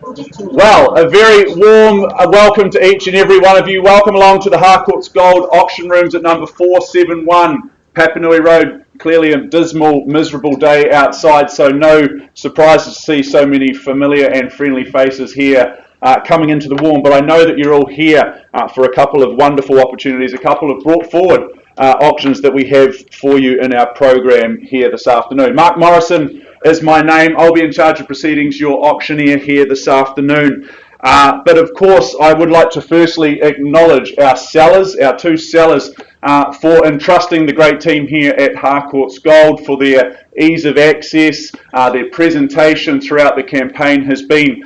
Well, a very warm welcome to each and every one of you. Welcome along to the Harcourts Gold Auction Rooms at number 471 Papanui Road. Clearly a dismal, miserable day outside, so no surprises to see so many familiar and friendly faces here coming into the warm. But I know that you're all here for a couple of wonderful opportunities, a couple of brought forward auctions that we have for you in our program here this afternoon. Mark Morrison is my name. I'll be in charge of proceedings, your auctioneer here this afternoon. But of course, I would like to firstly acknowledge our sellers, our two sellers, for entrusting the great team here at Harcourts Gold for their ease of access. Their presentation throughout the campaign has been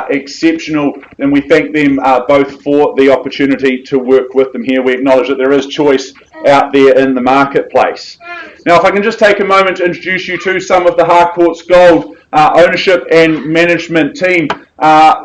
exceptional, and we thank them both for the opportunity to work with them here. We acknowledge that there is choice out there in the marketplace. Now, if I can just take a moment to introduce you to some of the Harcourts Gold ownership and management team.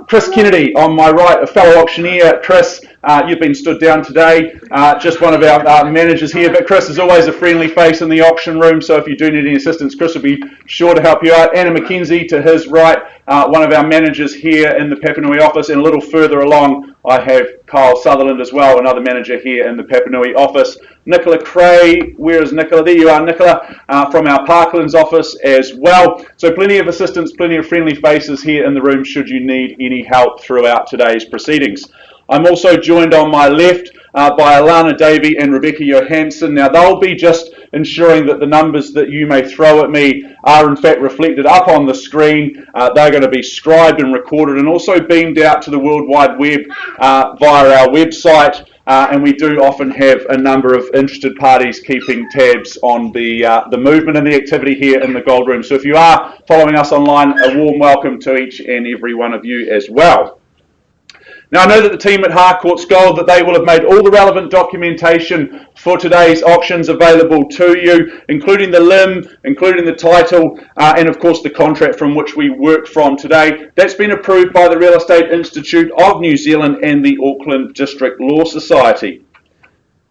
Chris Kennedy on my right, a fellow auctioneer. Chris, you've been stood down today, just one of our managers here, but Chris is always a friendly face in the auction room, so if you do need any assistance, Chris will be sure to help you out. Anna McKenzie to his right, one of our managers here in the Papanui office, and a little further along I have Kyle Sutherland as well, another manager here in the Papanui office. Nicola Cray, where is Nicola? There you are, Nicola, from our Parklands office as well. So plenty of assistance, plenty of friendly faces here in the room should you need any help throughout today's proceedings. I'm also joined on my left by Alana Davey and Rebecca Johansson. Now they'll be just ensuring that the numbers that you may throw at me are in fact reflected up on the screen. They're going to be scribed and recorded and also beamed out to the World Wide Web via our website. And we do often have a number of interested parties keeping tabs on the movement and the activity here in the Gold Room. So if you are following us online, a warm welcome to each and every one of you as well. Now, I know that the team at Harcourts Gold, that they will have made all the relevant documentation for today's auctions available to you, including the limb, including the title, and of course the contract from which we work from today. That's been approved by the Real Estate Institute of New Zealand and the Auckland District Law Society.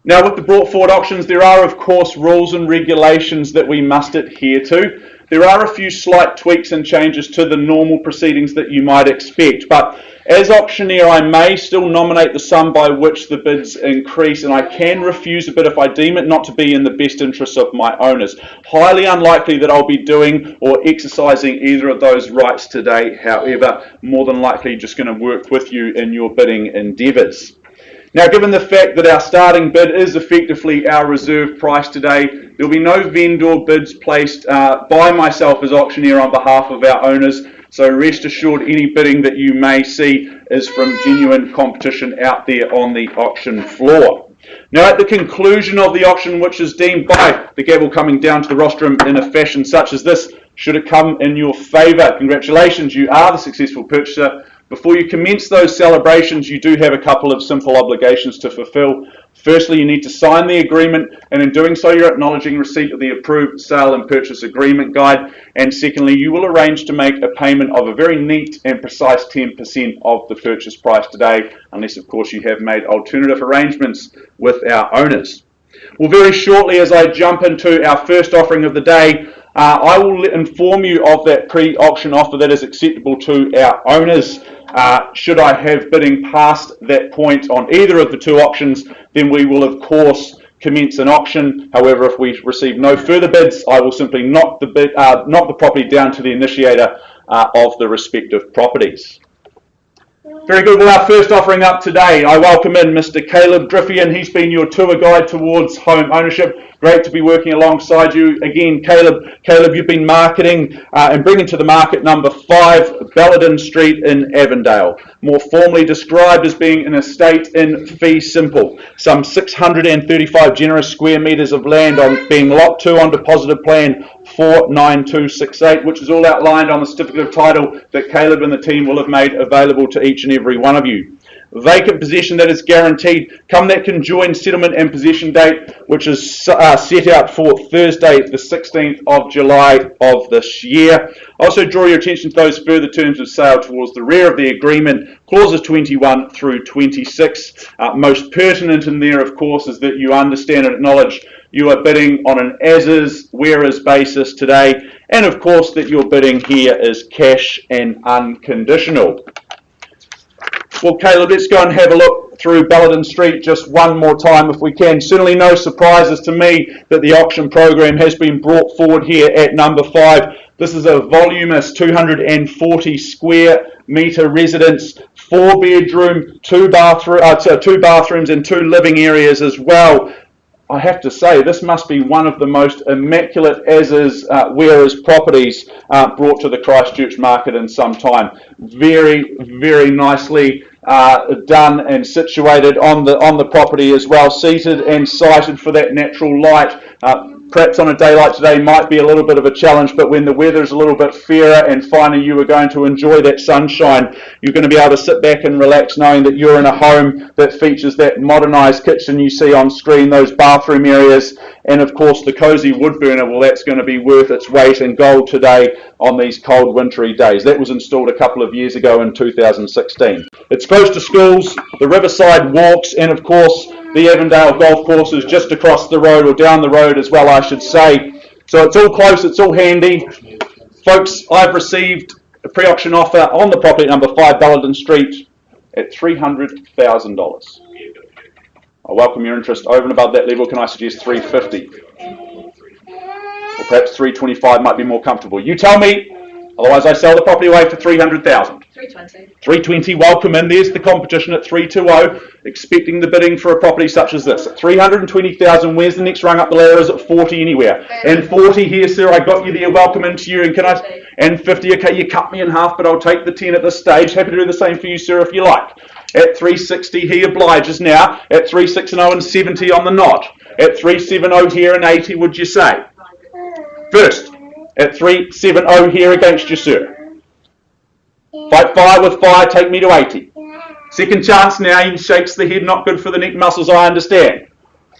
Now, with the brought forward auctions, there are of course rules and regulations that we must adhere to. There are a few slight tweaks and changes to the normal proceedings that you might expect, but as auctioneer, I may still nominate the sum by which the bids increase, and I can refuse a bid if I deem it not to be in the best interests of my owners. Highly unlikely that I'll be doing or exercising either of those rights today. However, more than likely just going to work with you in your bidding endeavours. Now, given the fact that our starting bid is effectively our reserve price today, there will be no vendor bids placed by myself as auctioneer on behalf of our owners. So rest assured, any bidding that you may see is from genuine competition out there on the auction floor. Now, at the conclusion of the auction, which is deemed by the gavel coming down to the rostrum in a fashion such as this, should it come in your favour, congratulations, you are the successful purchaser. Before you commence those celebrations, you do have a couple of simple obligations to fulfill. Firstly, you need to sign the agreement, and in doing so, you're acknowledging receipt of the approved sale and purchase agreement guide. And secondly, you will arrange to make a payment of a very neat and precise 10% of the purchase price today, unless, of course, you have made alternative arrangements with our owners. Well, very shortly, as I jump into our first offering of the day, I will inform you of that pre-auction offer that is acceptable to our owners. Should I have bidding past that point on either of the two auctions, then we will of course commence an auction. However, if we receive no further bids, I will simply knock the property down to the initiator of the respective properties. Very good. Well, our first offering up today, I welcome in Mr. Caleb Driffian. He's been your tour guide towards home ownership. Great to be working alongside you. Again, Caleb, you've been marketing and bringing to the market number 5 Belladin Street in Avondale, more formally described as being an estate in fee simple. Some 635 generous square metres of land being Lot 2 on deposited plan 49268, which is all outlined on the certificate of title that Caleb and the team will have made available to each and every one of you. Vacant possession that is guaranteed come that conjoined settlement and possession date, which is set out for Thursday the 16th of July of this year. Also draw your attention to those further terms of sale towards the rear of the agreement, clauses 21 through 26. Most pertinent in there, of course, is that you understand and acknowledge you are bidding on an as-is, whereas basis today, and of course that your bidding here is cash and unconditional. Well, Caleb, let's go and have a look through Balladin Street just one more time if we can. Certainly no surprises to me that the auction program has been brought forward here at number 5. This is a voluminous 240 square metre residence, 4-bedroom, two bathrooms and 2 living areas as well. I have to say, this must be one of the most immaculate whereas properties brought to the Christchurch market in some time. Very, very nicely done and situated on the property as well, seated and sited for that natural light. Perhaps on a day like today might be a little bit of a challenge, but when the weather's a little bit fairer and finer, you are going to enjoy that sunshine. You're going to be able to sit back and relax knowing that you're in a home that features that modernised kitchen you see on screen, those bathroom areas, and of course the cosy wood burner. Well, that's going to be worth its weight in gold today on these cold wintry days. That was installed a couple of years ago in 2016. It's close to schools, the riverside walks, and of course the Avondale golf course is just across the road, or down the road as well, I should say. So it's all close, it's all handy. Folks, I've received a pre-auction offer on the property at number 5 Balladin Street at $300,000. I welcome your interest. Over and above that level, can I suggest 350? Or perhaps 325 might be more comfortable. You tell me, otherwise I sell the property away for 300,000. 320. 320, welcome in. There's the competition at 320, expecting the bidding for a property such as this. At 320,000, where's the next rung up the ladder? Is it 40 anywhere? And 40 here, sir, I got you there. Welcome into you. And can I? And 50, okay, you cut me in half, but I'll take the 10 at this stage. Happy to do the same for you, sir, if you like. At 360, he obliges now. At 360 and 70 on the knot. At 370 here and 80, would you say? First, at 370 here against you, sir. Fight fire with fire, take me to 80. Second chance now, he shakes the head, not good for the neck muscles, I understand.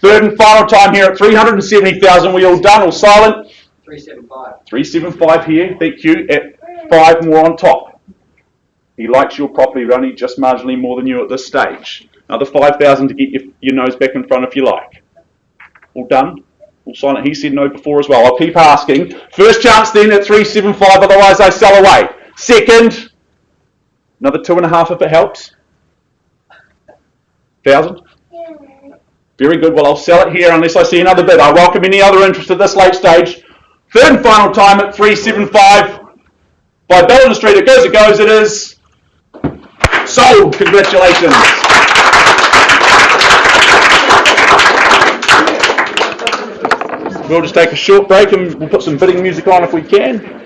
Third and final time here at 370,000, we all done, all silent? 375. 375 here, thank you, at 5 more on top. He likes your property, only just marginally more than you at this stage. Another 5,000 to get your nose back in front if you like. All done? All silent, he said no before as well. I'll keep asking. First chance then at 375, otherwise I sell away. Second, another 2.5 if it helps. 1,000? Very good. Well, I'll sell it here unless I see another bid. I welcome any other interest at this late stage. Third and final time at 375. By Balladin Street, it goes, it is sold. Congratulations. We'll just take a short break and we'll put some bidding music on if we can.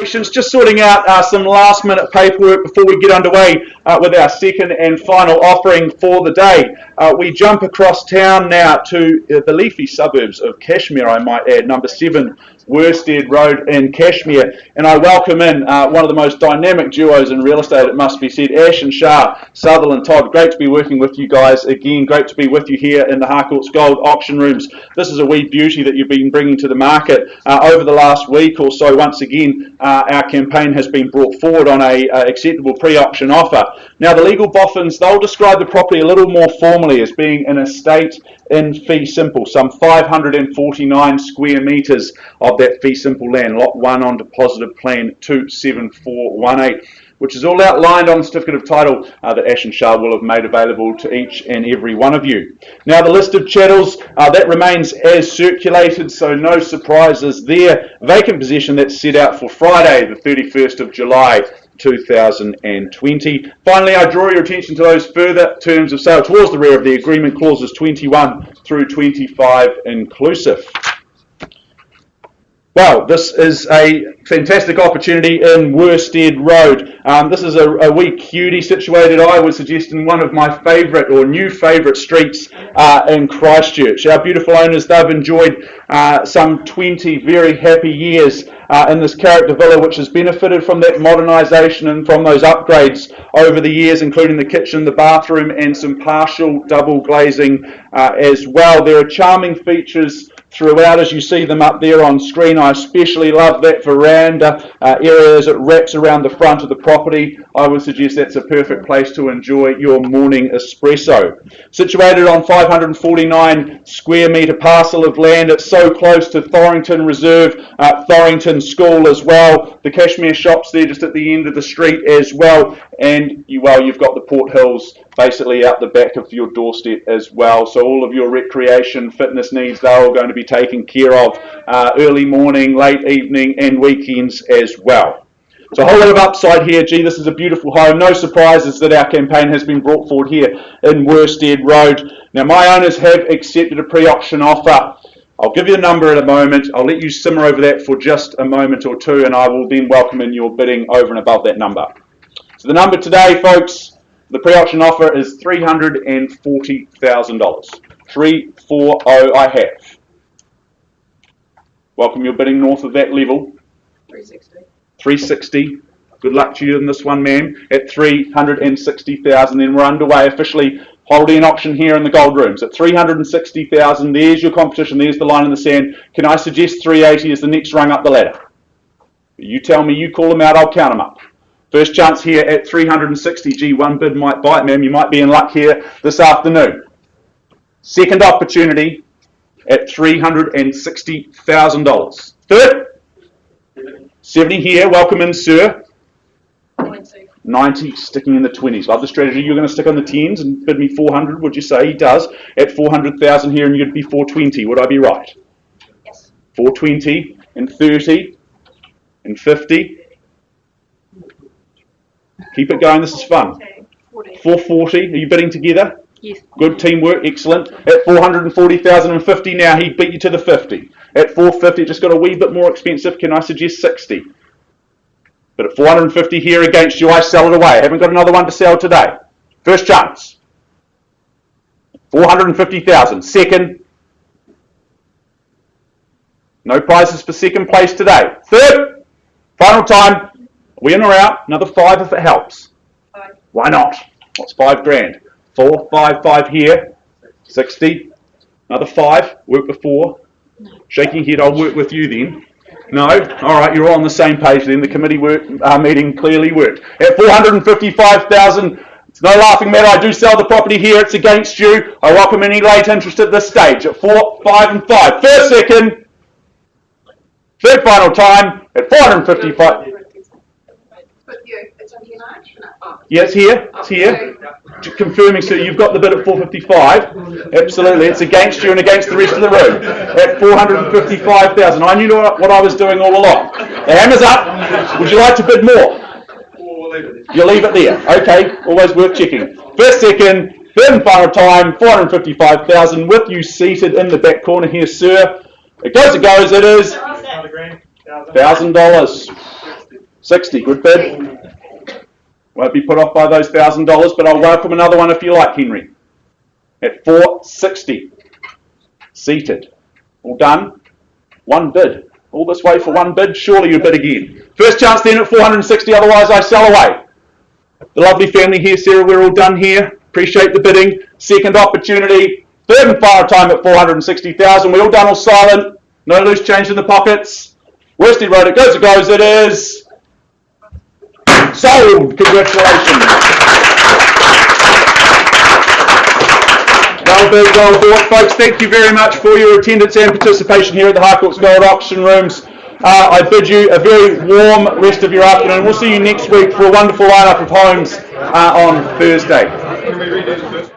congratulations. Just sorting out some last-minute paperwork before we get underway with our second and final offering for the day. We jump across town now to the leafy suburbs of Cashmere, I might add, number 7 Worsted Road in Cashmere, and I welcome in one of the most dynamic duos in real estate, it must be said, Ash and Shah, Sutherland Todd. Great to be working with you guys again. Great to be with you here in the Harcourts Gold auction rooms. This is a wee beauty that you've been bringing to the market over the last week or so. Once again, our campaign has been brought forward on a acceptable pre-auction offer. Now, the legal boffins, they'll describe the property a little more formally as being an estate in fee simple, some 549 square metres of that fee simple land, lot 1 on deposited plan 27418, which is all outlined on the certificate of title that Ash and Shah will have made available to each and every one of you. Now, the list of chattels, that remains as circulated, so no surprises there. Vacant possession that's set out for Friday, the 31st of July 2020. Finally, I draw your attention to those further terms of sale towards the rear of the agreement, clauses 21 through 25 inclusive. Well, this is a fantastic opportunity in Worsted Road. This is a wee cutie situated, I would suggest, in one of my favourite or new favourite streets in Christchurch. Our beautiful owners, they've enjoyed some 20 very happy years in this character villa, which has benefited from that modernisation and from those upgrades over the years, including the kitchen, the bathroom, and some partial double glazing as well. There are charming features throughout as you see them up there on screen. I especially love that veranda area as it wraps around the front of the property. I would suggest that's a perfect place to enjoy your morning espresso. Situated on 549 square metre parcel of land, it's so close to Thorrington Reserve, Thorrington School as well. The Cashmere shops there just at the end of the street as well, and you've got the Port Hills basically out the back of your doorstep as well. So all of your recreation, fitness needs, they're all going to be taken care of early morning, late evening and weekends as well. So a whole lot of upside here. Gee, this is a beautiful home. No surprises that our campaign has been brought forward here in Worsted Road. Now, my owners have accepted a pre-auction offer. I'll give you the number in a moment. I'll let you simmer over that for just a moment or two, and I will then welcome in your bidding over and above that number. So the number today, folks, the pre-auction offer is $340,000. 340 I have. Welcome your bidding north of that level. 360. 360. Good luck to you in this one, ma'am. At 360,000, then we're underway officially holding an auction here in the gold rooms. At 360,000, there's your competition. There's the line in the sand. Can I suggest 380 is the next rung up the ladder? You tell me, you call them out, I'll count them up. First chance here at 360. Gee, one bid might bite, ma'am. You might be in luck here this afternoon. Second opportunity at $360,000. Third, 70 here. Welcome in, sir. 90, sticking in the 20s. Love the strategy. You're going to stick on the 10s and bid me 400, would you say? He does. At 400,000 here, and you'd be 420. Would I be right? Yes. 420 and 30 and 50. Keep it going. This is fun. 440. Are you bidding together? Yes. Good teamwork. Excellent. At 440,050 now, he beat you to the 50. At 450, it just got a wee bit more expensive. Can I suggest 60? But at 450 here against you, I sell it away. I haven't got another one to sell today. First chance. 450,000. Second. No prizes for second place today. Third. Final time. We in or out? Another 5 if it helps. 5. Why not? What's 5 grand? 4, 5, 5 here. 60. Another 5. Work before. No. Shaking head, I'll work with you then. No? Alright, you're all on the same page then. The committee meeting clearly worked. At 455,000, it's no laughing matter. I do sell the property here. It's against you. I welcome any late interest at this stage. At 4, 5 and 5. First, second. Third final time. At 455. Yeah, it's here. It's here. Confirming, sir, you've got the bid at 455. Absolutely. It's against you and against the rest of the room. At 455,000. I knew what I was doing all along. The hammer's up. Would you like to bid more? You'll leave it there. Okay. Always worth checking. First, second, third and final time. 455,000 with you seated in the back corner here, sir. It goes. It is $1,000. 60, good bid. Won't be put off by those $1,000, but I'll welcome another one if you like, Henry. At 460. Seated. All done. One bid. All this way for one bid, surely you bid again. First chance then at 460, otherwise I sell away. The lovely family here, Sarah, we're all done here. Appreciate the bidding. Second opportunity. Third and final time at 460,000. We all done, all silent. No loose change in the pockets. Worsted Road, it goes, it is sold. Congratulations. Well bought, folks. Thank you very much for your attendance and participation here at the Harcourts Gold Auction Rooms. I bid you a very warm rest of your afternoon. We'll see you next week for a wonderful lineup of homes on Thursday. Can we redo the first?